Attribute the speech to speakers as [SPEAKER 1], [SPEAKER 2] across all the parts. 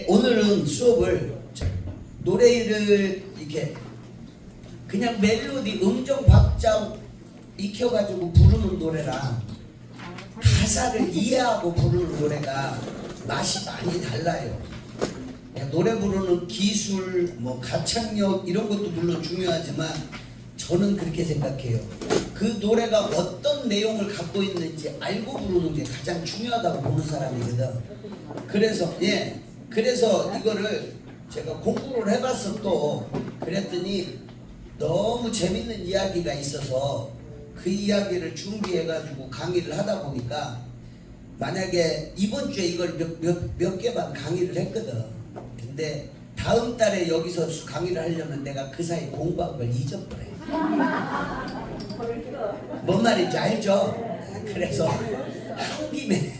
[SPEAKER 1] 오늘은 수업을 노래를 이렇게 그냥 멜로디 음정 박자 익혀가지고 부르는 노래랑 가사를 이해하고 부르는 노래가 맛이 많이 달라요. 노래 부르는 기술, 뭐 가창력 이런 것도 물론 중요하지만 저는 그렇게 생각해요. 그 노래가 어떤 내용을 갖고 있는지 알고 부르는 게 가장 중요하다고 보는 사람이거든. 그래서 이거를 제가 공부를 해봤어. 또 그랬더니 너무 재밌는 이야기가 있어서 그 이야기를 준비해가지고 강의를 하다 보니까, 만약에 이번 주에 이걸 몇 개만 강의를 했거든. 근데 다음 달에 여기서 강의를 하려면 내가 그 사이 공부한 걸 잊어버려. 뭔 말인지 알죠? 그래서 한 김에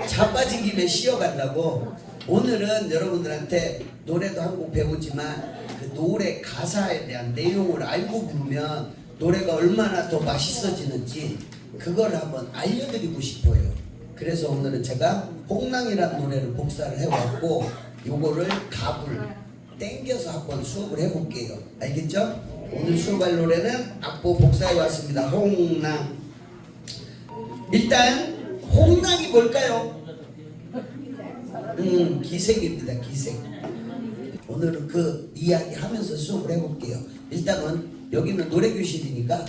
[SPEAKER 1] 자빠진 김에 쉬어간다고 오늘은 여러분들한테 노래도 한 곡 배우지만 그 노래 가사에 대한 내용을 알고 부르면 노래가 얼마나 더 맛있어지는지 그걸 한번 알려드리고 싶어요. 그래서 오늘은 제가 홍랑이라는 노래를 복사를 해왔고 요거를 갑을 땡겨서 한번 수업을 해볼게요. 알겠죠? 오늘 수업할 노래는 악보 복사해 왔습니다. 홍랑. 일단 홍랑이 뭘까요? 기생입니다. 기생. 오늘은 그 이야기 하면서 수업을 해볼게요. 일단은 여기는 노래교실이니까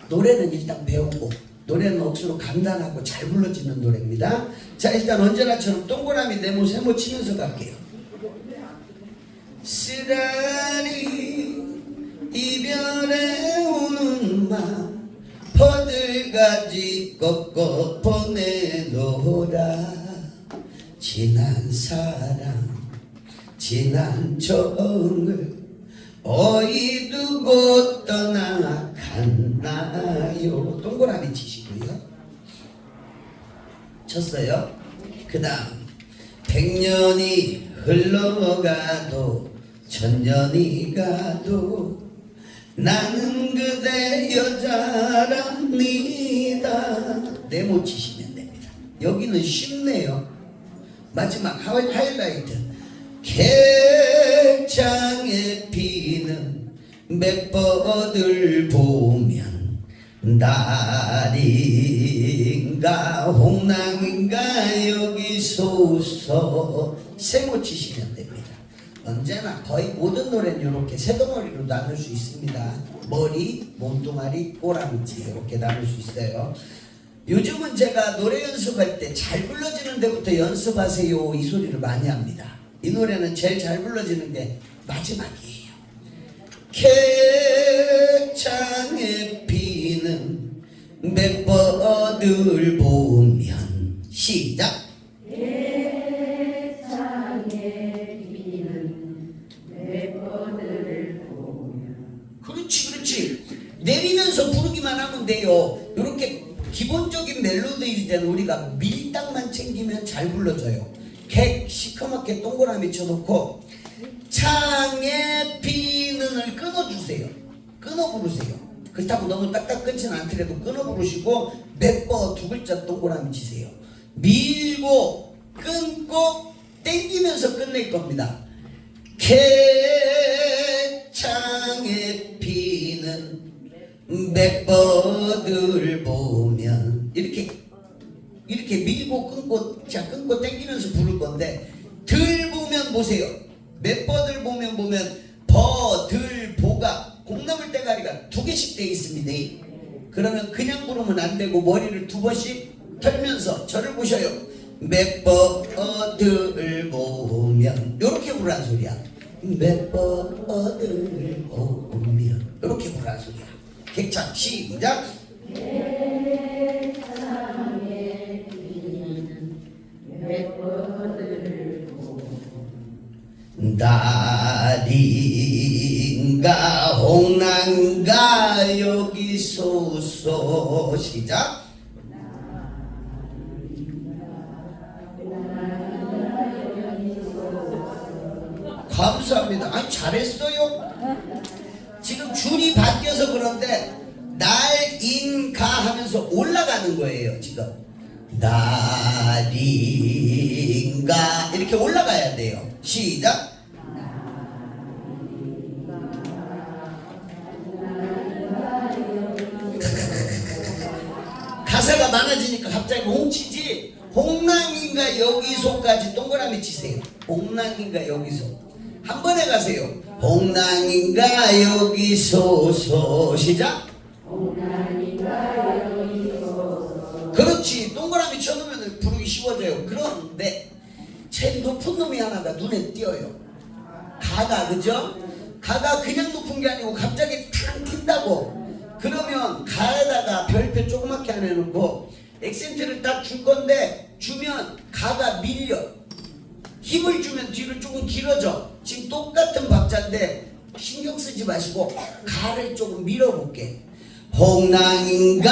[SPEAKER 1] 노래는 일단 배우고, 노래는 억수로 간단하고 잘 불러지는 노래입니다. 자, 일단 언제나처럼 동그라미 네모 세모 치면서 갈게요. 쓰라리 이별에 우는 맘 버들가지 꺾어 보내놓으라. 지난 사랑 지난 정을 어디 두고 떠나갔나요. 동그라미 치시고요. 쳤어요. 그 다음 100년이 흘러가도 1000년이 가도 나는 그대 여자랍니다. 네모 치시면 됩니다. 여기는 쉽네요. 마지막 하이라이트. 객창에 피는 맷버들 보면 날인가 홍랑인가 여기 소서. 세모 치시면 됩니다. 언제나 거의 모든 노래는 이렇게 세 덩어리로 나눌 수 있습니다. 머리, 몸뚱아리, 꼬랑지 이렇게 나눌 수 있어요. 요즘은 제가 노래 연습할 때 잘 불러지는 데부터 연습하세요 이 소리를 많이 합니다. 이 노래는 제일 잘 불러지는 게 마지막이에요. 객창에 피는 맷버들 보면. 시작. 객창에 피는 맷버들 보면. 그렇지. 내리면서 부르기만 하면 돼요. 이렇게 기본적인 멜로디일 때는 우리가 밀당만 챙기면 잘 불러져요. 객 시커멓게 동그라미 쳐놓고 창에 피는을 끊어주세요. 끊어 부르세요. 그렇다고 너무 딱딱 끊지는 않더라도 끊어 부르시고 몇 두 글자 동그라미 치세요. 밀고 끊고 땡기면서 끝낼 겁니다. 객창에 피는 맷버들 보면 이렇게 밀고 끊고 땡기면서 부를 건데, 들 보면 보세요. 맷버들 보면 버, 들, 보가 콩나물 대가리가 2개씩 돼 있습니다. 그러면 그냥 부르면 안 되고 머리를 2번씩 털면서 저를 보셔요. 맷버들 보면 이렇게 부르란 소리야. 맷버들 보면 이렇게 부르란 소리야. 객창 시작. 객창에 피는 맷버들 날인가 홍랑가 여기 소서. 시작. 감사합니다. 아니 잘했어요. 지금 줄이 바뀌어서 그런데 날인가 하면서 올라가는 거예요. 지금 날인가 이렇게 올라가야 돼요. 시작. 가사가 많아지니까 갑자기 뭉치지. 홍랑인가 여기서까지 동그라미 치세요. 홍랑인가 여기서 한 번에 가세요. 홍랑인가 여기서서 시작. 홍랑인가 여기서서. 그렇지. 동그라미 쳐놓으면 부르기 쉬워져요. 그런데 제일 높은 놈이 하나가 눈에 띄어요. 가가. 그죠? 가가 그냥 높은 게 아니고 갑자기 탕 튄다고. 그러면 가에다가 별표 조그맣게 안 해놓고 액센트를 딱 줄 건데 주면 가가 밀려. 힘을 주면 뒤로 조금 길어져. 지금 똑같은 박자인데 신경 쓰지 마시고 가를 조금 밀어볼게. 홍랑인가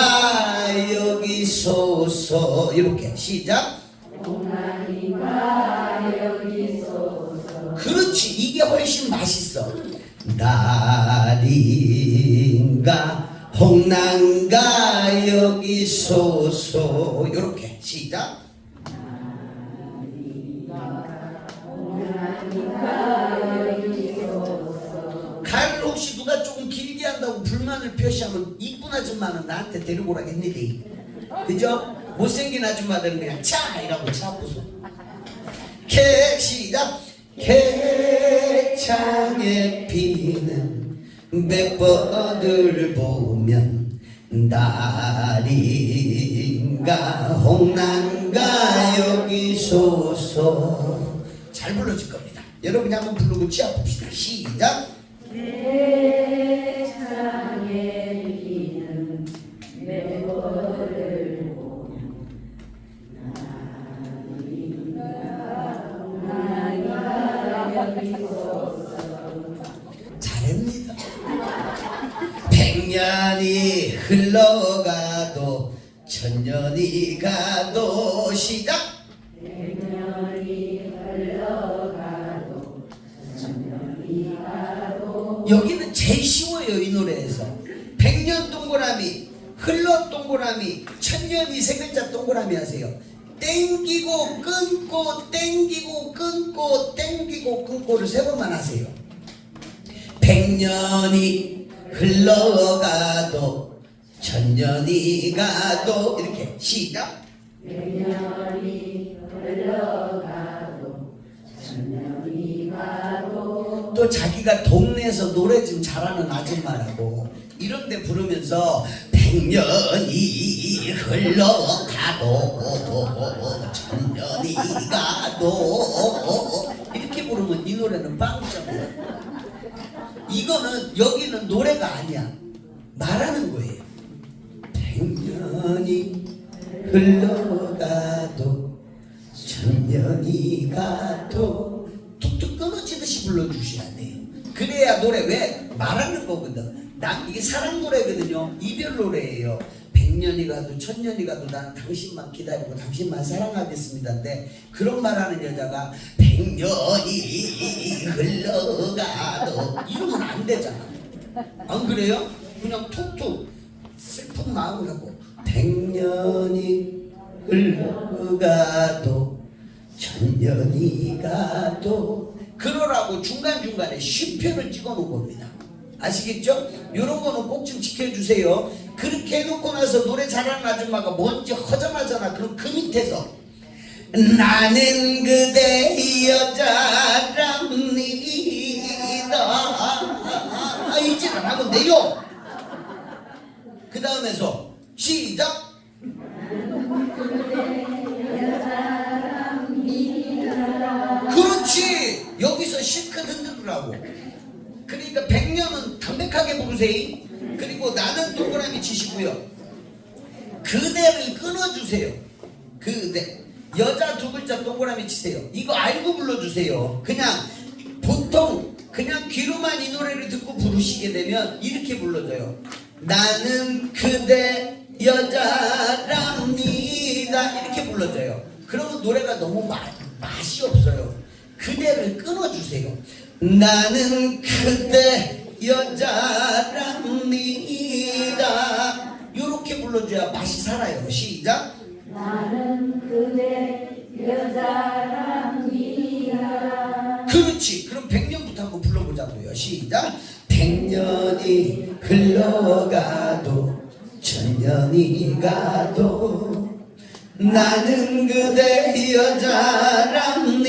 [SPEAKER 1] 여기서서 이렇게 시작. 홍랑인가 여기서서. 그렇지. 이게 훨씬 맛있어. 날인가 홍랑가 여기서서 이렇게 시작. 가를 혹시 누가 조금 길게 한다고 불만을 표시하면 이쁜 아줌마는 나한테 데리고 오라겠니? 그죠? 못생긴 아줌마들은 그냥 차 이라고 차 부숴. 시작. 개창에 피는 백버들 보면 날인가 홍랑가 여기서서 잘 불러질 겁니다. 여러분이 한번 부르고 치아 봅시다. 시작.
[SPEAKER 2] 개창에 피는 백버들 보면
[SPEAKER 1] 잘합니다. 100년이 흘러가도 1000년이 가도 시작.
[SPEAKER 2] 100년이 흘러가도 1000년이 가도.
[SPEAKER 1] 여기는 제일 쉬워요. 이 노래에서 100년 동그라미 흘러 동그라미 1000년이 세 글자 동그라미 하세요. 땡기고 끊고 땡기고 끊고 땡기고 끊고를 세 번만 하세요. 100년이 흘러가도 1000년이 가도 이렇게 시작.
[SPEAKER 2] 100년이 흘러가도 1000년이 가도.
[SPEAKER 1] 또 자기가 동네에서 노래 좀 잘하는 아줌마라고 이런데 부르면서 100년이 흘러가도 1000년이 가도 이렇게 부르면 이 노래는 빵점이에요. 이거는 여기는 노래가 아니야. 말하는 거예요. 100년이 흘러가도 1000년이 가도 툭툭 끊어지듯이 불러주셔야 돼요. 그래야 노래 왜 말하는 거거든. 이게 사랑 노래거든요. 이별 노래예요. 100년이 가도 1000년이 가도 나는 당신만 기다리고 당신만 사랑하겠습니다인데 그런 말하는 여자가 100년이 흘러가도 이러면 안 되잖아. 안 그래요? 그냥 툭툭 슬픈 마음을 하고 100년이 흘러가도 1000년이 가도 그러라고 중간중간에 쉼표를 찍어 놓은 겁니다. 아시겠죠? 이런 거는 꼭 좀 지켜주세요. 그렇게 해놓고 나서 노래 잘하는 아줌마가 뭔지 허전하잖아. 그럼 그 밑에서 나는 그대 여자랍니다 이제는 하면 돼요. 그 다음에서 시작. 그렇지. 여기서 실컷 흔들으라고. 그러니까 100년은 담백하게 부르세요. 그리고 나는 동그라미 치시고요. 그대를 끊어주세요. 그대. 여자 두 글자 동그라미 치세요. 이거 알고 불러주세요. 그냥 보통 그냥 귀로만 이 노래를 듣고 부르시게 되면 이렇게 불러줘요. 나는 그대 여자랍니다 이렇게 불러줘요. 그러면 노래가 너무 맛이 없어요. 그대를 끊어주세요. 나는 그대 여자랍니다 이렇게 불러줘야 맛이 살아요. 시작.
[SPEAKER 2] 나는 그대 여자랍니다.
[SPEAKER 1] 그렇지. 그럼 100년부터 한번 불러보자고요. 시작. 100년이 흘러가도 1000년이 가도 나는 그대 여자랍니다.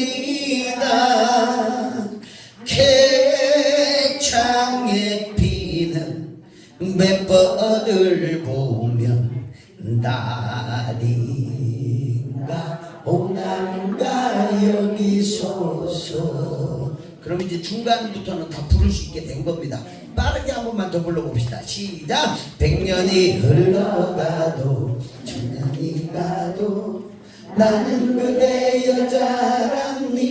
[SPEAKER 1] 개창에 피는 맷벌을 보면 날인가 오난가 여기 소서. 그럼 이제 중간부터는 다 부를 수 있게 된 겁니다. 빠르게 한 번만 더 불러봅시다. 시작. 100년이 흘러가도 1000년이 가도 나는 그대 여자랍니다.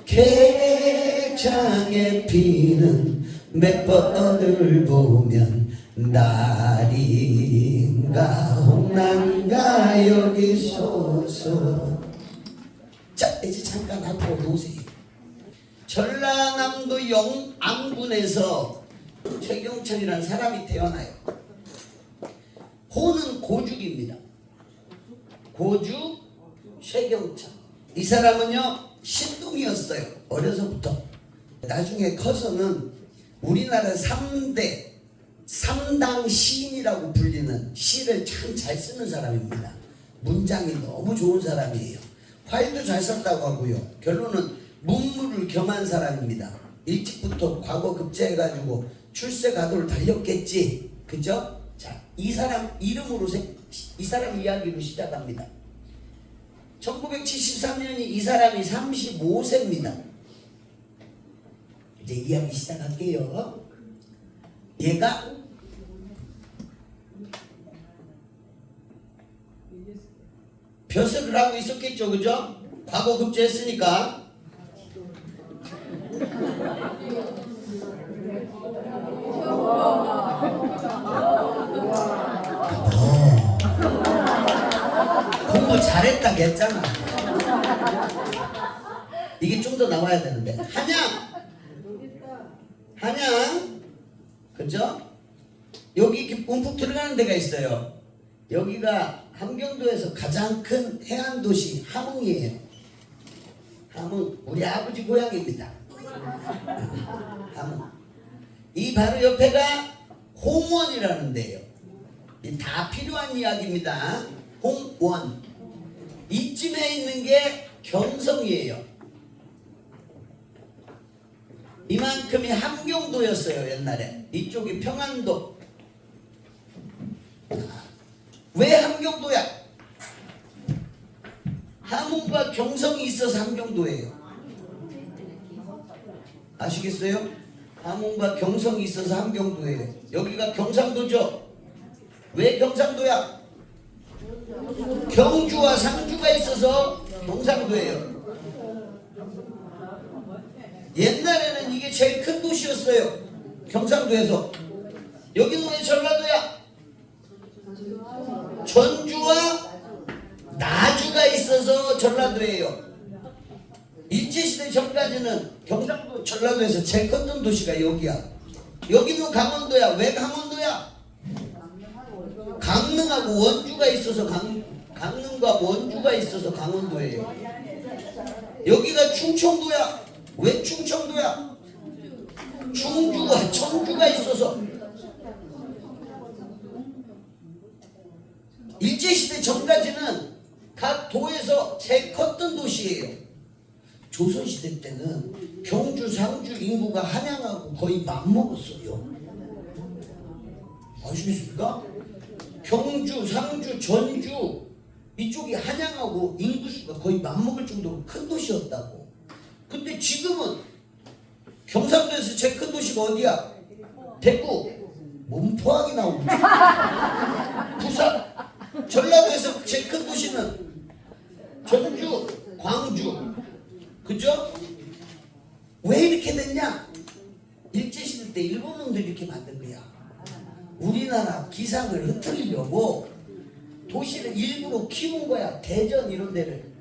[SPEAKER 1] 개창에 피는 맷벌을 보면 날인가 홍난가 여기 소서. 자, 이제 잠깐 앞으로 보세요. 전라남도 영암군에서 최경철이라는 사람이 태어나요. 호는 고죽입니다. 고죽 최경철. 이 사람은요 신동이었어요. 어려서부터. 나중에 커서는 우리나라 3당 시인이라고 불리는 시를 참 잘 쓰는 사람입니다. 문장이 너무 좋은 사람이에요. 활도 잘 썼다고 하고요. 결론은 문무를 겸한 사람입니다. 일찍부터 과거 급제해가지고 출세가도를 달렸겠지. 그죠? 자, 이 사람 이름으로 이 사람 이야기로 시작합니다. 1973년이 이 사람이 35세입니다. 이제 이야기 시작할게요. 얘가 벼슬을 하고 있었겠죠. 그죠? 과거 급제했으니까. 공부 잘했다 했잖아. 이게 좀 더 나와야 되는데. 한양 그죠? 여기 이렇게 움푹 들어가는 데가 있어요. 여기가 함경도에서 가장 큰 해안도시 함흥이에요. 함흥 우리 아버지 고향입니다. 함흥. 이 바로 옆에가 홍원이라는 데예요. 다 필요한 이야기입니다. 홍원. 이쯤에 있는 게 경성이에요. 이만큼이 함경도였어요. 옛날에. 이쪽이 평안도. 왜 함경도야? 함흥과 경성이 있어서 함경도예요. 아시겠어요? 함흥과 경성이 있어서 함경도예요. 여기가 경상도죠. 왜 경상도야? 경주와 상주가 있어서 경상도예요. 옛날에는 이게 제일 큰 도시였어요. 경상도에서. 여기는 왜 전라도야? 전주와 나주가 있어서 전라도예요. 일제시대 전까지는 경상도 전라도에서 제일 컸던 도시가 여기야. 여기는 강원도야. 왜 강원도야? 강릉하고 원주가 있어서 강릉과 원주가 있어서 강원도예요. 여기가 충청도야. 왜 충청도야? 충주와 청주가 있어서. 일제시대 전까지는 각 도에서 제일 컸던 도시예요. 조선시대 때는 경주, 상주 인구가 한양하고 거의 맞먹었어요. 아시겠습니까? 경주, 상주, 전주 이쪽이 한양하고 인구수가 거의 맞먹을 정도로 큰 도시였다고. 근데 지금은 경상도에서 제일 큰 도시가 어디야? 대구. 몸포하게 나오고. 부산. 전라도에서 제일 큰 도시는 전주, 광주. 그죠? 왜 이렇게 됐냐? 일제시대 때 일본 놈들이 이렇게 만든 거야. 우리나라 기상을 흐트리려고 도시를 일부러 키운 거야. 대전 이런 데를.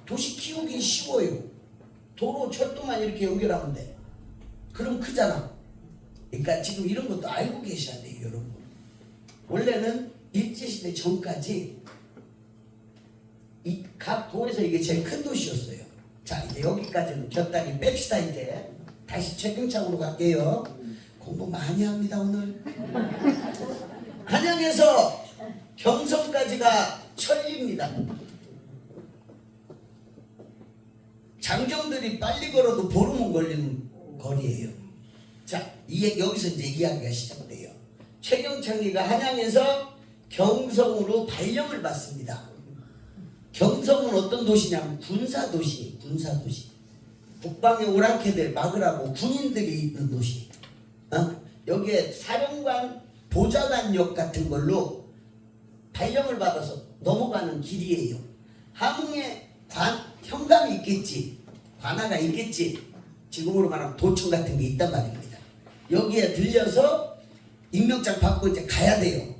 [SPEAKER 1] 도시 키우긴 쉬워요. 도로, 철도만 이렇게 연결하면 돼. 그럼 크잖아. 그러니까 지금 이런 것도 알고 계셔야 돼요, 여러분. 원래는 일제시대 전까지 이 각 도에서 이게 제일 큰 도시였어요. 자, 이제 여기까지는 곁다리 뺍시다. 이제 다시 최경창으로 갈게요. 공부 많이 합니다 오늘. 한양에서 경성까지가 천리입니다. 장정들이 빨리 걸어도 보름은 걸리는 거리예요. 자, 여기서 이제 이야기가 시작돼요. 최경창리가 한양에서 경성으로 발령을 받습니다. 경성은 어떤 도시냐면 군사도시. 북방의 오랑캐들 막으라고 군인들이 있는 도시. 여기에 사령관 보좌관역 같은 걸로 발령을 받아서 넘어가는 길이에요. 함흥에 현감이 있겠지, 관아가 있겠지. 지금으로 말하면 도청 같은 게 있단 말입니다. 여기에 들려서 임명장 받고 이제 가야 돼요.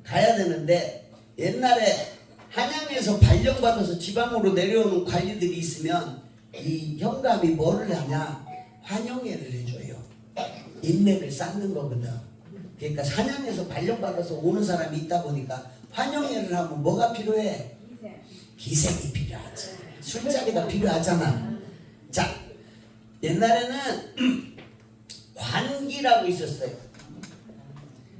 [SPEAKER 1] 가야 되는데 옛날에 한양에서 발령받아서 지방으로 내려오는 관리들이 있으면 이 현감이 뭐를 하냐? 환영회를 해줘요. 인맥을 쌓는 거거든. 그러니까 한양에서 발령받아서 오는 사람이 있다 보니까 환영회를 하면 뭐가 필요해? 기생이 필요하지. 술자리가 필요하잖아. 자, 옛날에는 관기라고 있었어요.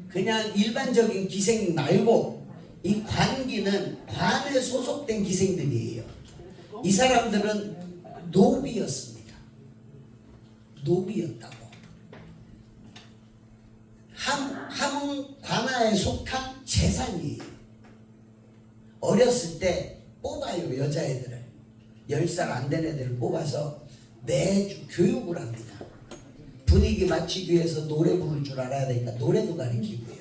[SPEAKER 1] 그냥 일반적인 기생 말고 이 관기는 관에 소속된 기생들이에요. 이 사람들은 노비였습니다. 노비였다고. 함흥 관아에 속한 재산이에요. 어렸을 때 뽑아요. 여자애들을 10살 안 된 애들을 뽑아서 매주 교육을 합니다. 분위기 맞추기 위해서 노래 부를 줄 알아야 되니까 노래도 가르치고요.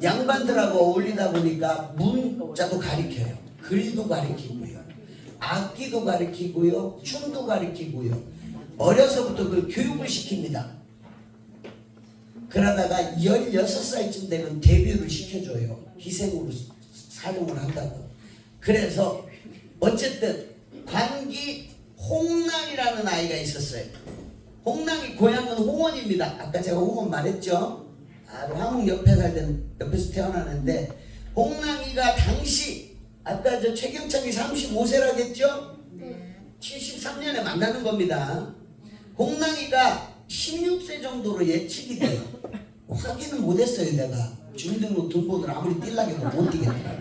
[SPEAKER 1] 양반들하고 어울리다 보니까 문자도 가르쳐요. 글도 가르치고요. 악기도 가르치고요. 춤도 가르치고요. 어려서부터 그 교육을 시킵니다. 그러다가 16살쯤 되면 데뷔를 시켜줘요. 기생으로 사용을 한다고. 그래서 어쨌든 관기 홍랑이라는 아이가 있었어요. 홍랑이 고향은 홍원입니다. 아까 제가 홍원 말했죠. 함흥 옆에 살던 옆에서 태어나는데 홍랑이가 당시 아까 저 최경창이 35세라겠죠? 73년에 만나는 겁니다. 홍랑이가 16세 정도로 예측이 돼요. 확인은 못했어요. 내가 주민등록 등본을 아무리 뛸라해도 못 뛰겠더라.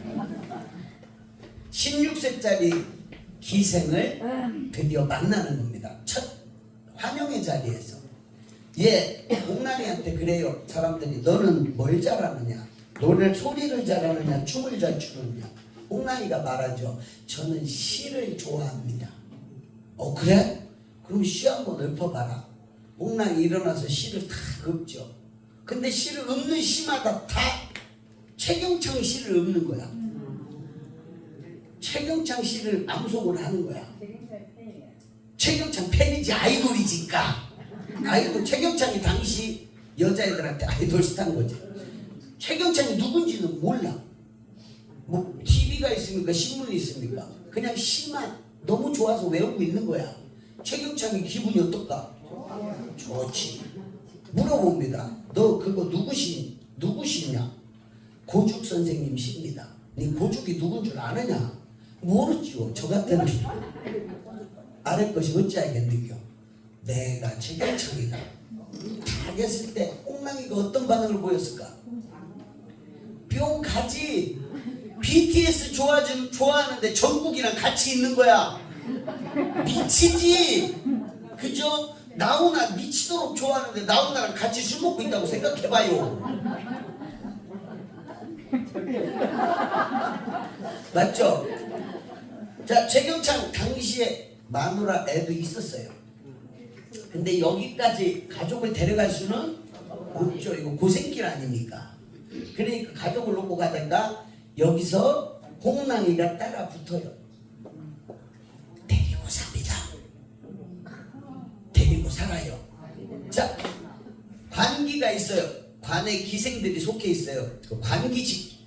[SPEAKER 1] 16세짜리 기생을 드디어 만나는 겁니다. 첫 환영의 자리에서. 홍랑이한테 그래요. 사람들이 너는 뭘 잘하느냐? 노래 소리를 잘하느냐? 춤을 잘 추느냐? 홍랑이가 말하죠. 저는 시를 좋아합니다. 그래? 그럼 시 한번 읊어봐라. 홍랑이 일어나서 시를 다 읊죠. 근데 시를 읊는 시마다 다 최경창 시를 읊는 거야. 최경창 시를 암송을 하는 거야. 최경창 팬이지 아이돌이지까. 아이돌 최경창이 당시 여자애들한테 아이돌 스타인 거지. 최경창이 누군지는 몰라. 뭐 TV가 있습니까? 신문이 있습니까? 그냥 시만 너무 좋아서 외우고 있는 거야. 최경창이 기분이 어떨까? 좋지. 물어봅니다. 너 그거 누구 시냐? 고죽 선생님 시입니다. 네 고죽이 누군 줄 아느냐? 모르지요. 저 같은 아래 것이 어찌 알겠느냐? 내가 최경창이다. 다 했을 때 홍랑이가 어떤 반응을 보였을까? 뿅 가지. BTS 좋아하는데 정국이랑 같이 있는 거야. 미치지. 그죠? 나훈아 미치도록 좋아하는데 나훈아랑 같이 술 먹고 있다고 생각해봐요. 맞죠? 자, 최경창 당시에 마누라 애도 있었어요. 근데 여기까지 가족을 데려갈 수는 없죠. 이거 고생길 아닙니까? 그러니까 가족을 놓고 가다가 여기서 홍랑이가 따라 붙어요. 데리고 삽니다. 데리고 살아요. 자, 관기가 있어요. 관에 기생들이 속해 있어요. 그 관기직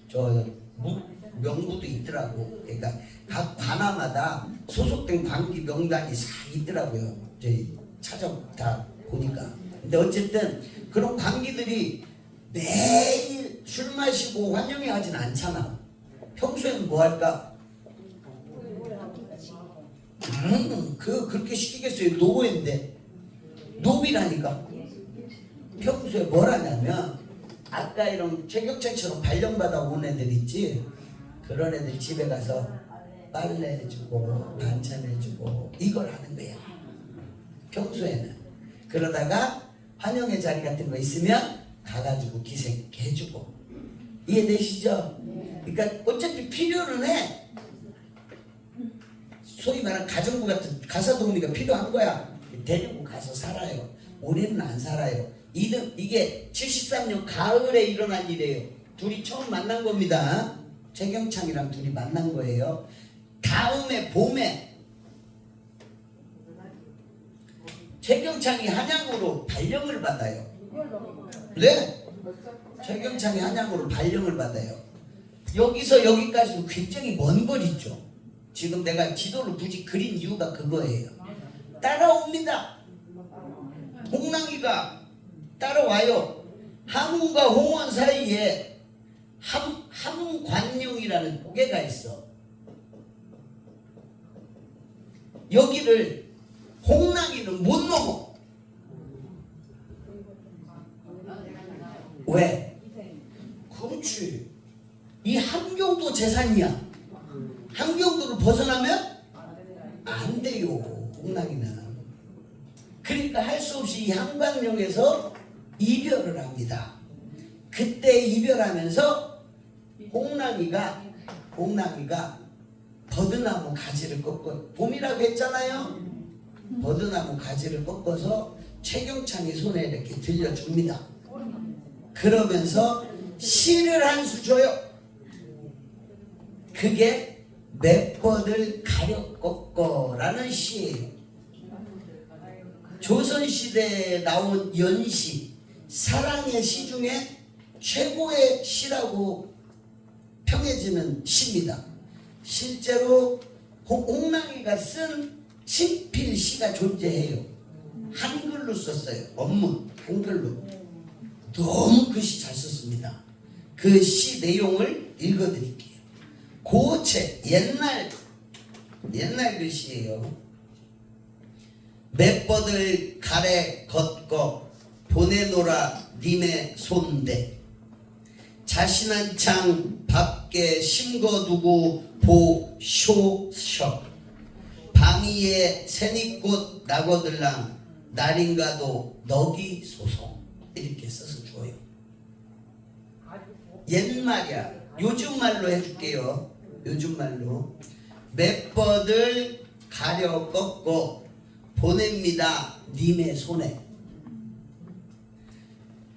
[SPEAKER 1] 명부도 있더라고. 그러니까 각 관아마다 소속된 관기 명단이 싹 있더라고요. 저희 찾아다 보니까. 근데 어쨌든 그런 관기들이 매일 술 마시고 환영회 하진 않잖아. 평소에는 뭐 할까? 그렇게 시키겠어요. 노예인데. 노비라니까. 평소에 뭘 하냐면 아까 이런 최격찬처럼 발령받아 온 애들 있지. 그런 애들 집에 가서 빨래 해주고 반찬 해주고 이걸 하는 거야. 평소에는. 그러다가 환영회 자리 같은 거 있으면 가가지고 기생해주고. 이해되시죠? 그러니까 어차피 필요는 해. 소위 말하는 가정부 같은 가사도우미가 필요한 거야. 데리고 가서 살아요. 올해는 안 살아요. 이게 73년 가을에 일어난 일이에요. 둘이 처음 만난 겁니다. 최경창이랑 둘이 만난 거예요. 다음에 봄에 최경창이 한양으로 발령을 받아요. 네? 최경창이 한양으로 발령을 받아요. 여기서 여기까지도 굉장히 먼 거리죠. 지금 내가 지도를 굳이 그린 이유가 그거예요. 따라옵니다. 홍랑이가 따라와요. 함흥과 홍원 사이에 함흥관룡이라는 고개가 있어. 여기를 홍랑이는 못 넘어. 왜? 그렇지. 이 함경도 재산이야. 함경도를 벗어나면 안 돼요. 홍랑이는. 그러니까 할 수 없이 이 함관령에서 이별을 합니다. 그때 이별하면서 홍랑이가 버드나무 가지를 꺾어, 봄이라고 했잖아요. 버드나무 가지를 꺾어서 최경창이 손에 이렇게 들려줍니다. 그러면서 시를 한 수 줘요. 그게 맷버들 가려 꺾어라는 시예요. 조선시대에 나온 연시, 사랑의 시 중에 최고의 시라고 평해지는 시입니다. 실제로 홍랑이가 쓴 친필시가 존재해요. 한글로 썼어요. 원문 한글로. 너무 그 시 잘 썼습니다. 그 시 내용을 읽어드릴게요. 고책 옛날 글씨예요. 맷버들 가래 걷고 보내노라 님의 손대 자신 한창 밖에 심거두고 보쇼셔 방위에 새니꽃 나거들랑 날인가도 너기 소송 이렇게 써서 줘요. 옛말이야. 요즘 말로 해줄게요. 요즘 말로 맷버들 가려 꺾고 보냅니다. 님의 손에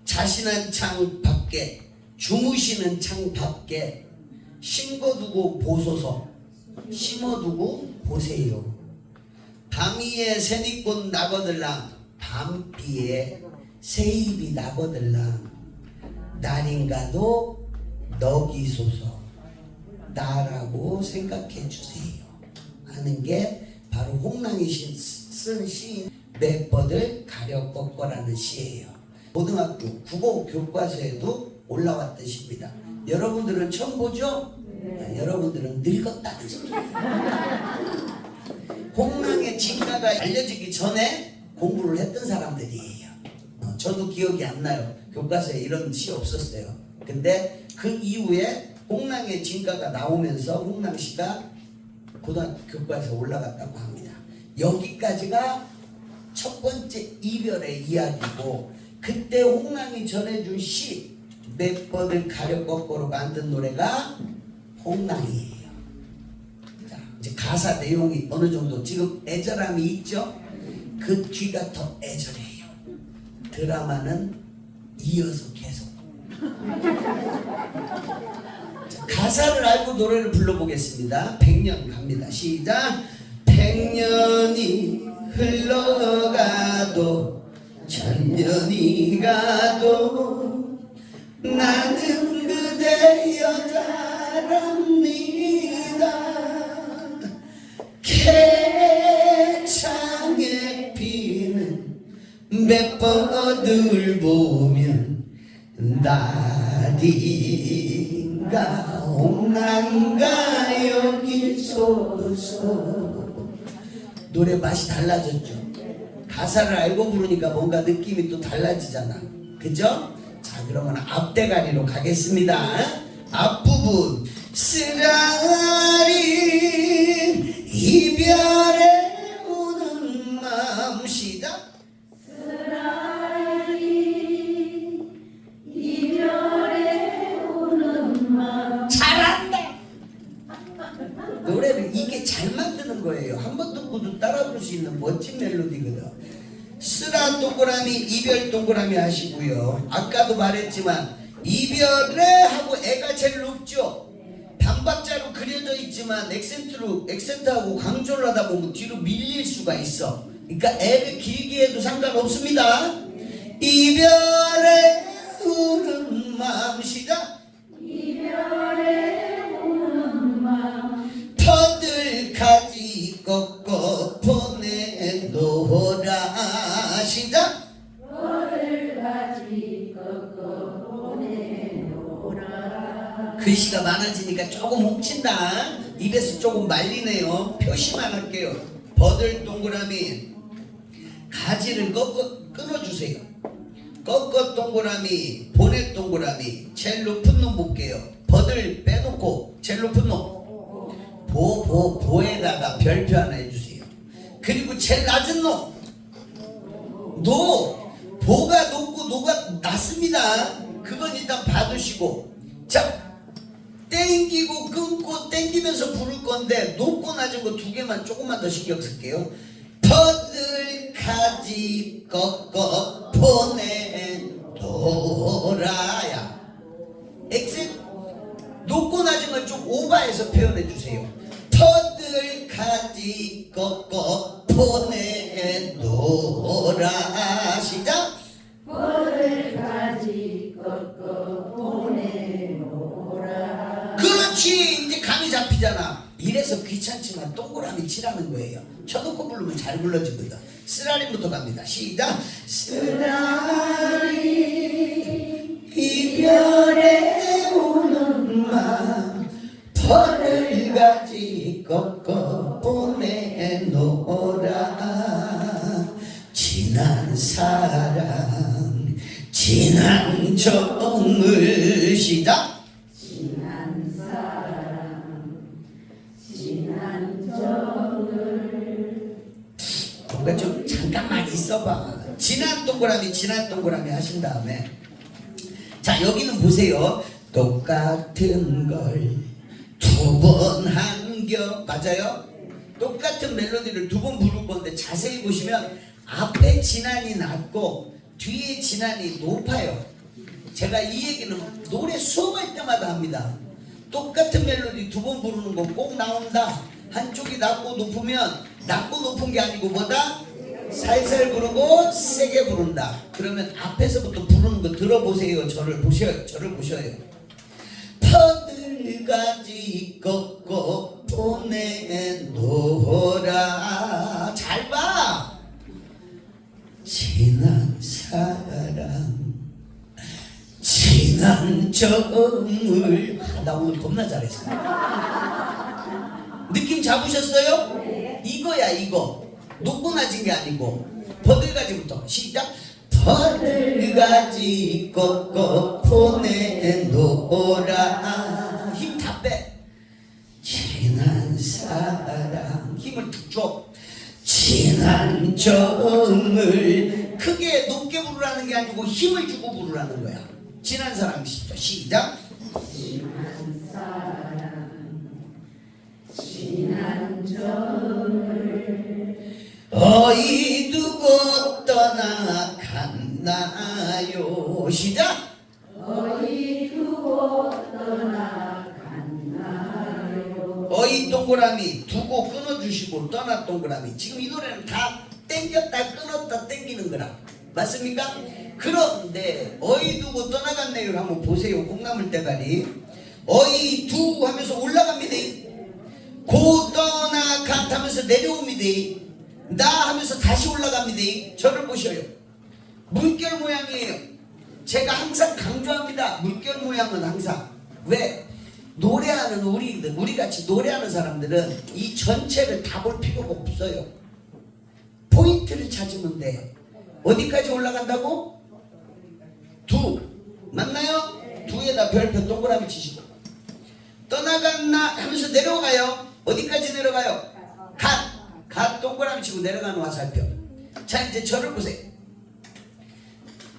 [SPEAKER 1] 자신한 창 밖에 주무시는 창 밖에 심어두고 보소서. 심어두고 보세요. 밤위에 새니꽃 나거들랑 밤비에 새잎이 나거들랑 날인가도 너기소서 나라고 생각해 주세요 하는 게 바로 홍랑이 쓴 시인 맷버들 가려 꺾어라는 시예요. 고등학교 국어 교과서에도 올라왔던 시입니다. 여러분들은 처음 보죠? 네. 여러분들은 늙었다는 소리예요. 홍랑의 진가가 알려지기 전에 공부를 했던 사람들이에요. 저도 기억이 안 나요. 교과서에 이런 시 없었어요. 근데 그 이후에 홍랑의 진가가 나오면서 홍랑시가 고등학교 교과서에 올라갔다고 합니다. 여기까지가 첫 번째 이별의 이야기고, 그때 홍랑이 전해준 시 맷버들 가려 꺾어로 만든 노래가 홍랑이에요. 자, 이제 가사 내용이 어느 정도 지금 애절함이 있죠? 그 뒤가 더 애절해요. 드라마는 이어서 계속. 자, 가사를 알고 노래를 불러보겠습니다. 100년 갑니다. 시작. 100년이 흘러가도 1000년이 가도 나는 그대 여자랍니다. 개창에 피는 맷버들 보면 나디가 옥난가 여기소서. 노래 맛이 달라졌죠. 가사를 알고 부르니까 뭔가 느낌이 또 달라지잖아. 그죠? 자, 그러면 앞대가리로 가겠습니다. 앞부분. 쓰라린 이별에 우는 마음. 시작. 잘한다. 노래를 이게 잘 만드는 거예요. 한 번 듣고도 따라 부를 수 있는 멋진 멜로디거든. 쓰라 동그라미 이별 동그라미 하시고요. 아까도 말했지만 이별에 하고 애가 제일 높죠. 반박자로 그려져 있지만 액센트하고 강조를 하다 보면 뒤로 밀릴 수가 있어. 그러니까 애를 길게 해도 상관없습니다. 이별에 우는 마음. 시작. 터들까지 꺾어 보내놓으라. 시작. 글씨가 많아지니까 조금 훔친다. 입에서 조금 말리네요. 표시만 할게요. 버들 동그라미 가지를 꺾어 끊어주세요. 꺾어 동그라미 보내 동그라미 제일 높은 놈 볼게요. 버들 빼놓고 제일 높은 놈 보에다가 별표 하나 해주세요. 그리고 제일 낮은 놈 보가 높고 노가 낮습니다. 그건 일단 봐두시고, 자 땡기고 끊고 땡기면서 부를 건데 높고 낮은 거 두 개만 조금만 더 신경 쓸게요. 퍼들까지 꺾어 보내놓으라야. 엑셀 높고 낮은 건 좀 오버해서 표현해 주세요. 터들까지 꺾어 보내놓으라. 시작.
[SPEAKER 2] 터들까지 꺾어 보내놓으라.
[SPEAKER 1] 그렇지. 이제 감이 잡히잖아. 이래서 귀찮지만 동그라미 치라는 거예요. 쳐놓고 부르면 잘 불러지거든. 쓰라림부터 갑니다. 시작. 쓰라림 이별에 우는 마음 터들까지 꺾어 보내놓으라. 지난 사랑 지난 정을. 시작. 뭔가 좀 잠깐만 있어봐. 지난 동그라미 하신 다음에, 자 여기는 보세요. 똑같은 걸 두 번 한겨. 맞아요? 똑같은 멜로디를 두 번 부를 건데 자세히 보시면 앞에 진한이 낮고 뒤에 진한이 높아요. 제가 이 얘기는 노래 수업할 때마다 합니다. 똑같은 멜로디 두 번 부르는 거 꼭 나온다. 한쪽이 낮고 높으면 낮고 높은 게 아니고 뭐다? 살살 부르고 세게 부른다. 그러면 앞에서부터 부르는 거 들어보세요. 저를 보셔요. 터들까지 꺾어 보내놓으라. 잘 봐. 지난 사랑 지난 정을. 나 오늘 겁나 잘했어. 느낌 잡으셨어요? 이거야 이거. 높고 낮은 게 아니고 버들가지부터. 시작. 버들가지 꺾어 보내놓으라. 힘 다 빼. 지난 사랑 힘을 툭 줘. 지난 정을 크게 높게 부르라는 게 아니고 힘을 주고 부르라는 거야. 지난 사랑. 시작.
[SPEAKER 2] 지난 사랑 지난 정을
[SPEAKER 1] 어이 두고 떠나갔나요. 시작.
[SPEAKER 2] 어이 두고 떠나갔나요.
[SPEAKER 1] 어이 동그라미 두고 끊어주시고 떠나 동그라미. 지금 이 노래는 다 땡겼다 끊었다 땡기는 거라. 맞습니까? 그런데 어이 두고 떠나갔네요 한번 보세요. 콩나물 대가리. 어이 두 하면서 올라갑니다. 고 떠나갔 하면서 내려옵니다. 나 하면서 다시 올라갑니다. 저를 보셔요. 물결 모양이에요. 제가 항상 강조합니다. 물결 모양은 항상. 왜? 노래하는 우리 같이 노래하는 사람들은 이 전체를 다 볼 필요가 없어요. 포인트를 찾으면 돼. 어디까지 올라간다고? 두. 맞나요? 두에다 별표 동그라미 치시고. 떠나갔나 하면서 내려가요. 어디까지 내려가요? 갓 동그라미 치고 내려가는 화살표. 자, 이제 저를 보세요.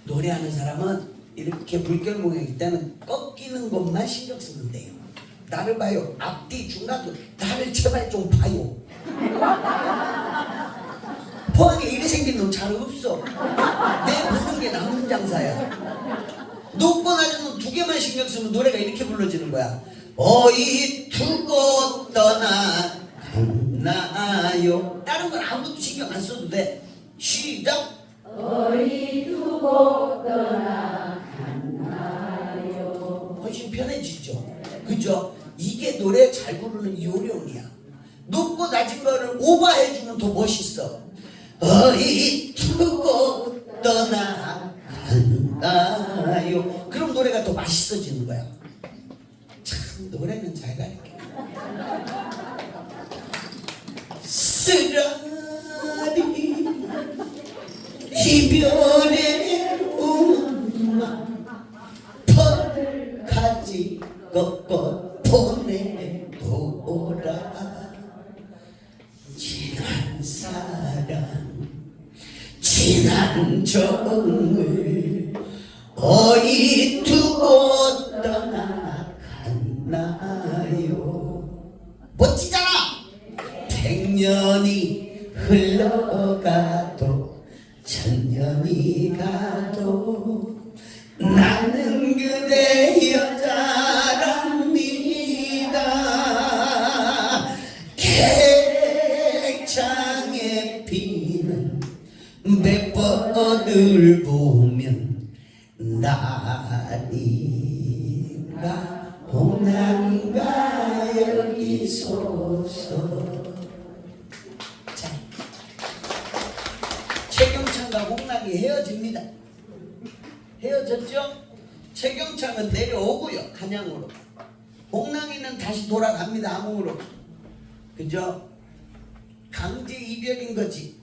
[SPEAKER 1] 노래하는 사람은 이렇게 물결 모양일 때는 꺾이는 것만 신경 쓰면 돼요. 나를 봐요. 앞뒤 중간도 나를 제발 좀 봐요. 포항에 이래 생긴 놈 잘 없어. 내 보는 게 남는 장사야. 높고 낮은 놈 두 개만 신경 쓰면 노래가 이렇게 불러지는 거야. 어이 두고 떠나갔나요. 다른 건 아무것도 신경 안 써도 돼. 시작.
[SPEAKER 2] 어디 두고 떠나갔나요.
[SPEAKER 1] 훨씬 편해지죠. 그죠? 이게 노래 잘 부르는 요령이야. 높고 낮은 거를 오버해주면 더 멋있어. 어이 두고 떠나갔나요. 그럼 노래가 더 맛있어지는 거야. 참 노래는 잘 가르쳐. 쓰라리 이별의 운만 펄가지 꺾어 보내도라. 지난 사랑 지난 정을 어디 두고 떠나갔나요. 멋지잖아. 100년이 흘러가도 1000년이 가도 나는 그대 여자랍니다. 객창에 피는 백번을 보면 나인가 홍난가 여기소서. 자, 최경창과 홍난이 헤어집니다. 헤어졌죠? 최경창은 내려오고요. 간양으로. 홍랑이는 다시 돌아갑니다. 함흥으로. 그죠? 강제 이별인 거지.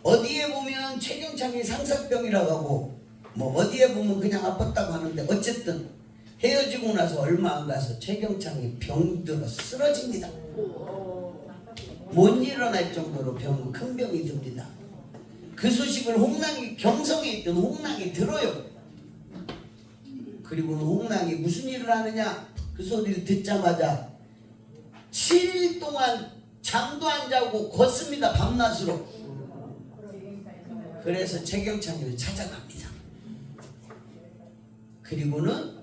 [SPEAKER 1] 어디에 보면 최경창이 상사병이라고 하고 뭐 어디에 보면 그냥 아팠다고 하는데 어쨌든 헤어지고 나서 얼마 안 가서 최경창이 병들어 쓰러집니다. 못 일어날 정도로 큰 병이 듭니다. 그 소식을 홍랑이 경성에 있던 홍랑이 들어요. 그리고는 홍랑이 무슨 일을 하느냐? 그 소리를 듣자마자 7일 동안 잠도 안 자고 걷습니다. 밤낮으로. 그래서 최경창을 찾아갑니다. 그리고는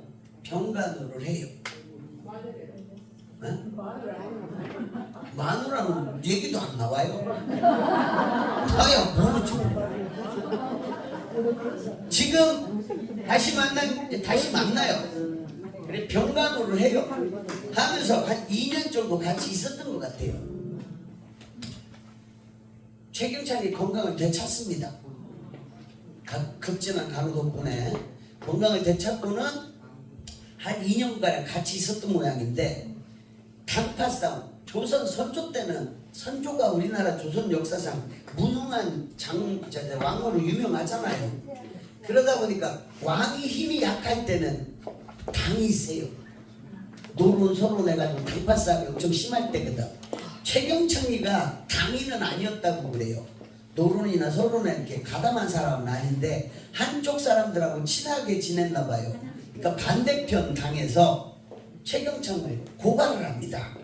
[SPEAKER 1] 병간호를 해요. 마누라는 얘기도 안 나와요. 아야 모르지. 지금 다시 만나요. 그래 병간호를 해요. 하면서 한 2년 정도 같이 있었던 것 같아요. 최경창이 건강을 되찾습니다. 극진한 간호 덕분에 건강을 되찾고는 한 2년간 같이 있었던 모양인데 단파 싸움. 조선 선조 때는 선조가 우리나라 조선 역사상 무능한 왕으로 유명하잖아요. 그러다 보니까 왕이 힘이 약할 때는 당이 세요. 노론 서론 해가지고 단파 싸움이 엄청 심할 때거든. 최경창이가 당인은 아니었다고 그래요. 노론이나 서론에 이렇게 가담한 사람은 아닌데 한쪽 사람들하고 친하게 지냈나 봐요. 그러니까 반대편 당에서 최경창을 고발을 합니다.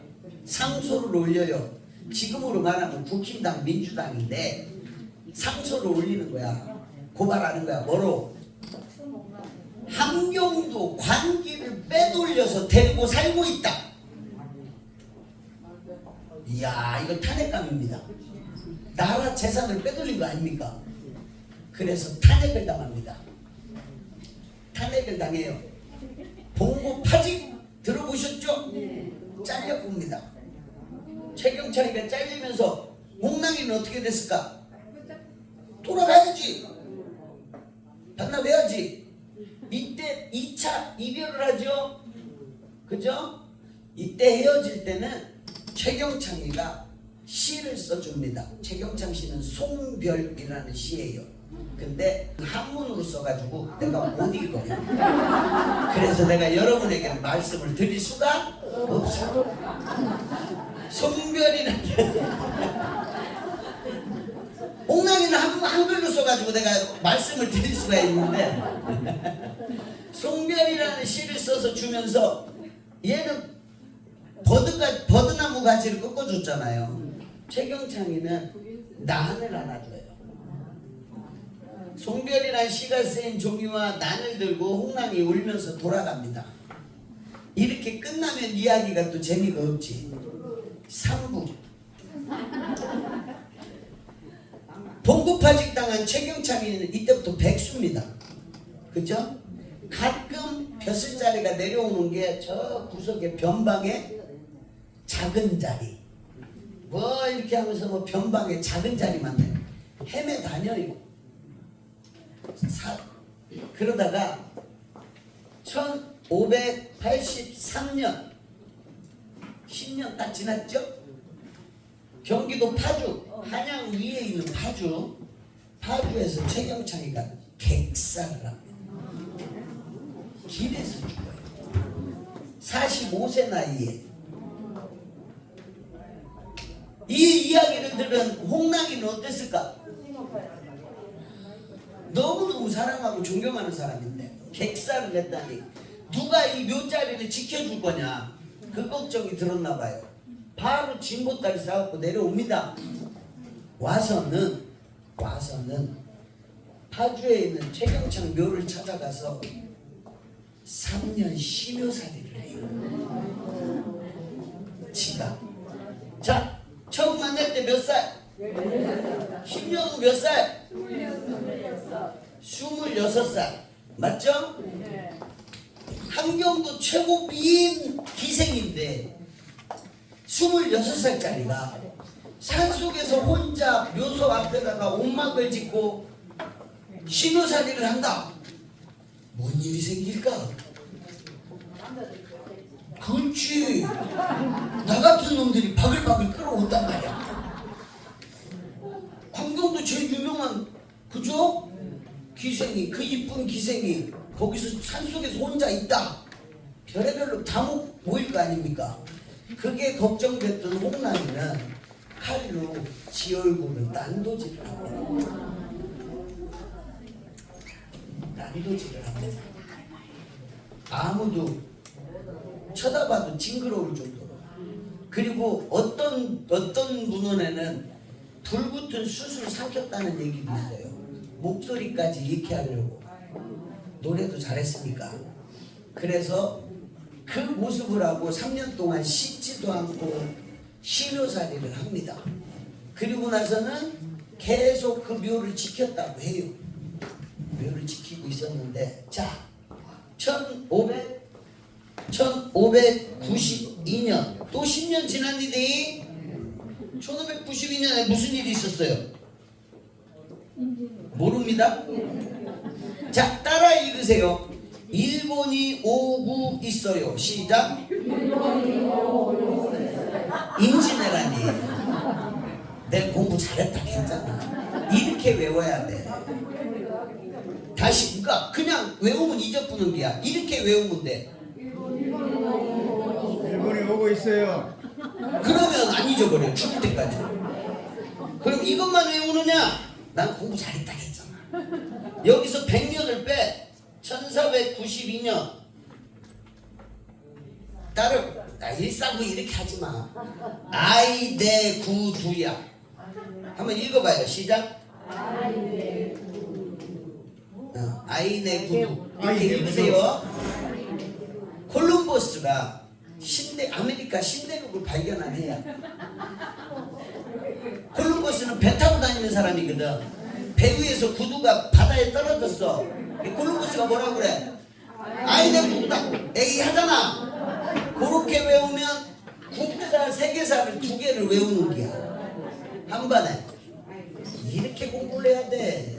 [SPEAKER 1] 상소를 올려요. 지금으로 말하면 국힘당 민주당인데 상소를 올리는 거야. 고발하는 거야. 뭐로? 함경도 관기를 빼돌려서 데리고 살고 있다. 이야, 이거 탄핵감입니다. 나라 재산을 빼돌린 거 아닙니까? 그래서 탄핵을 당합니다. 탄핵을 당해요. 봉고 파직 들어보셨죠? 잘려봅니다. 최경창이가 잘리면서 홍랑이는 어떻게 됐을까? 돌아가야지. 반납해야지. 이때 2차 이별을 하죠. 그죠? 이때 헤어질 때는 최경창이가 시를 써줍니다. 최경창 씨는 송별이라는 시예요. 근데 한문으로 써가지고 내가 못 읽어요. 그래서 내가 여러분에게 말씀을 드릴 수가 없어요. 송별이라는 옥랑이는 한글로 써가지고 내가 말씀을 드릴 수가 있는데 송별이라는 시를 써서 주면서 얘는 버드나무 가지를 꺾어줬잖아요. 최경창이는 난을 안아줘요. 송별이라는 시가 쓰인 종이와 난을 들고 홍랑이 울면서 돌아갑니다. 이렇게 끝나면 이야기가 또 재미가 없지. 3부 봉구파직 당한 최경창이는 이때부터 백수입니다. 그죠? 가끔 벼슬자리가 내려오는 게 저 구석에 변방에 작은 자리 뭐 이렇게 하면서 뭐 변방에 작은 자리만 헤매 다녀요. 그러다가 1583년 10년 딱 지났죠? 경기도 파주 한양 위에 있는 파주에서 최경창이가 객사를 합니다. 길에서 죽어요. 45세 나이에. 이 이야기를 들은 홍랑이는 어땠을까? 너무너무 사랑하고 존경하는 사람인데 객사를 했다니 누가 이 묘자리를 지켜줄 거냐 그 걱정이 들었나 봐요. 바로 진보다리 싸갖고 내려옵니다. 와서는 파주에 있는 최경창 묘를 찾아가서 3년 심요살이를 해요. 지가. 자, 처음 만날 때 몇 살? 10년 후 몇 살? 26살. 맞죠? 함경도 최고 미인 기생인데 26살짜리가 산속에서 혼자 묘소 앞에다가 옥막을 짓고 심요살이를 한다. 뭔 일이 생길까? 그렇지. 나 같은 놈들이 바글바글 끌어온단 말이야. 광경도 제일 유명한 그죠? 기생이 그 이쁜 기생이 거기서 산속에서 혼자 있다. 별의별로 다 모일 거 아닙니까? 그게 걱정됐던 홍랑이는 칼로 지 얼굴을 난도질을 합니다. 난도질을 합니다. 아무도 쳐다봐도 징그러울 정도로. 그리고 어떤 문헌에는 불붙은 숯을 삼켰다는 얘기도 있어요. 목소리까지 잃게 하려고. 노래도 잘했으니까. 그래서 그 모습을 하고 3년 동안 씻지도 않고 심요살이를 합니다. 그리고 나서는 계속 그 묘를 지켰다고 해요. 묘를 지키고 있었는데 자 1592년 또 10년 지난 일이 1592년에 무슨 일이 있었어요? 모릅니다. 자 따라 읽으세요. 일본이 오고 있어요. 시작. 임진왜란이. 내 공부 잘했다 괜찮아. 이렇게 외워야 돼. 다시 그냥 외우면 잊어버리는 게야. 이렇게 외우면 돼.
[SPEAKER 3] 일본이 오고 있어요.
[SPEAKER 1] 그러면 안 잊어버려. 죽을 때까지. 그럼 이것만 외우느냐? 난 공부 잘했다 했잖아. 여기서 100년을 빼. 1492년. 따로 149 이렇게 하지마. 아이 내 구두야. 한번 읽어봐요. 시작. 아이 내 구두. 이렇게 읽으세요. 콜럼버스가 아메리카 신대륙을 발견한 해야. 콜럼버스는 배 타고 다니는 사람이거든. 배 위에서 구두가 바다에 떨어졌어. 콜럼버스가 뭐라고 그래? 아이 내 구두다. 에이 하잖아. 그렇게 외우면 국사 세계사를 2개를 외우는 거야. 한 번에. 이렇게 공부를 해야 돼.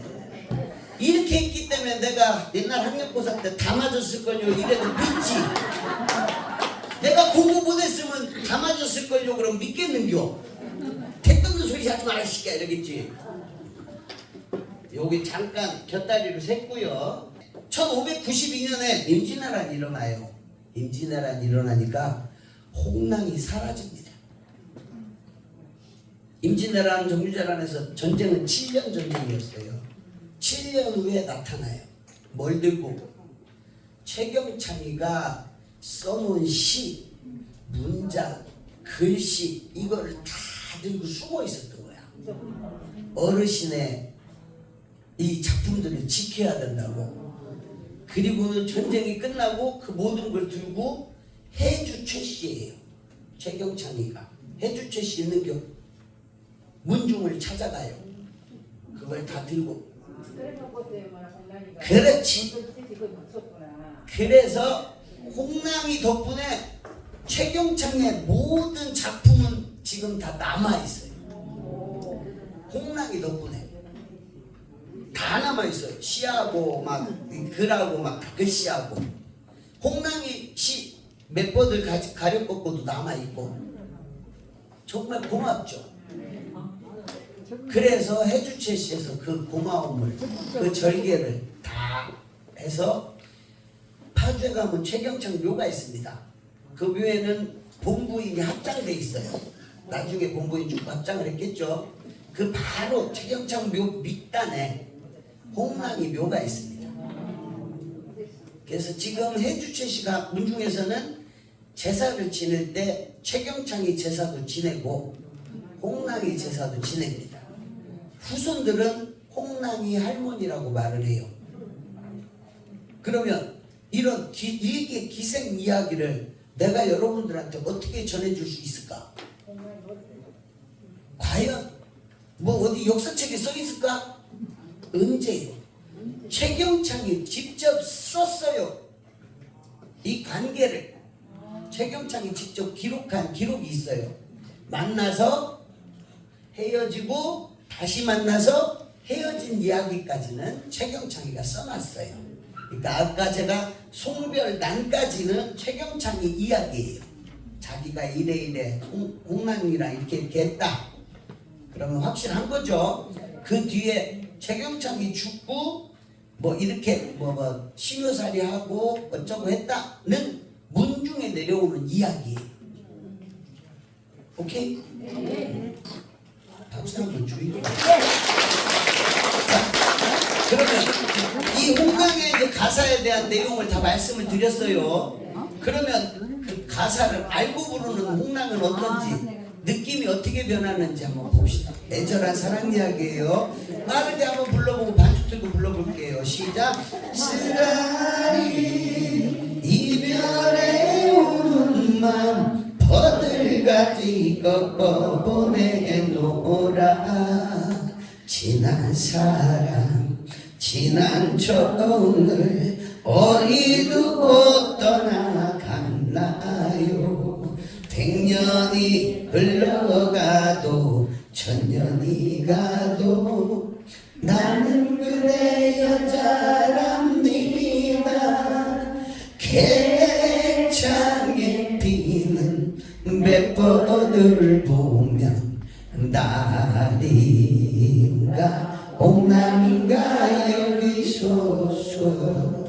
[SPEAKER 1] 이렇게 했기 때문에 내가 옛날 학력고사 때 다 맞았을걸요 이래도 믿지. 내가 공부 못했으면 다 맞았을걸요 그럼 믿겠는겨. 택도 없는 소리 하지 마라 시끼야 이러겠지. 여기 잠깐 곁다리를 샜고요. 1592년에 임진왜란이 일어나요. 임진왜란이 일어나니까 홍랑이 사라집니다. 임진왜란 정유재란에서 전쟁은 7년 전쟁이었어요. 7년 후에 나타나요. 뭘 들고? 최경창이가 써놓은 시, 문장, 글씨 이거를 다 들고 숨어 있었던 거야. 어르신의 이 작품들을 지켜야 된다고. 그리고 전쟁이 끝나고 그 모든 걸 들고 해주 최씨예요. 최경창이가 해주 최씨 있는겨 문중을 찾아가요. 그걸 다 들고. 그렇지. 그래서 홍랑이 덕분에 최경창의 모든 작품은 지금 다 남아있어요. 홍랑이 덕분에 다 남아있어요. 시하고 막 글하고 막 글씨하고. 홍랑이 시 몇 번을 가려 꺾고도 남아있고. 정말 고맙죠. 그래서 해주최씨에서 그 고마움을 그 절개를 다 해서 파주에 가면 최경창 묘가 있습니다. 그 묘에는 본부인이 합장돼 있어요. 나중에 본부인 쭉 합장을 했겠죠. 그 바로 최경창 묘 밑단에 홍랑이 묘가 있습니다. 그래서 지금 해주최씨가 문중에서는 제사를 지낼 때 최경창이 제사도 지내고 홍랑이 제사도 지냅니다. 후손들은 홍랑이 할머니라고 말을 해요. 그러면 이런 일개 기생 이야기를 내가 여러분들한테 어떻게 전해줄 수 있을까? 과연 뭐 어디 역사책에 써 있을까? 언제요? 최경창이 직접 썼어요. 이 관계를 최경창이 직접 기록한 기록이 있어요. 만나서 헤어지고 다시 만나서 헤어진 이야기까지는 최경창이가 써놨어요. 그러니까 아까 제가 송별난까지는 최경창이 이야기예요. 자기가 이래 홍랑이랑 이렇게 했다. 그러면 확실한 거죠. 그 뒤에 최경창이 죽고 뭐 이렇게 뭐 심효살이 하고 어쩌고 했다는 문중에 내려오는 이야기예요. 오케이? 네. 박수 한번 주의고. 그러면 이 홍랑의 그 가사에 대한 내용을 다 말씀을 드렸어요. 그러면 그 가사를 알고 부르는 홍랑은 어떤지, 느낌이 어떻게 변하는지 한번 봅시다. 애절한 사랑 이야기예요. 빠르게 한번 불러보고 반주 들고 불러볼게요. 시작. 쓰라리 이별에 우는 맘 버들가지 꺾어 보내놓으라. 지난 사랑 지난 정을 어디 두고 떠나갔나요. 100년이 흘러가도 1000년이 가도 나는 그대 여자랍니다. 개창에 피는 맷벌을 보면 날인가 옥남인가 여기 소서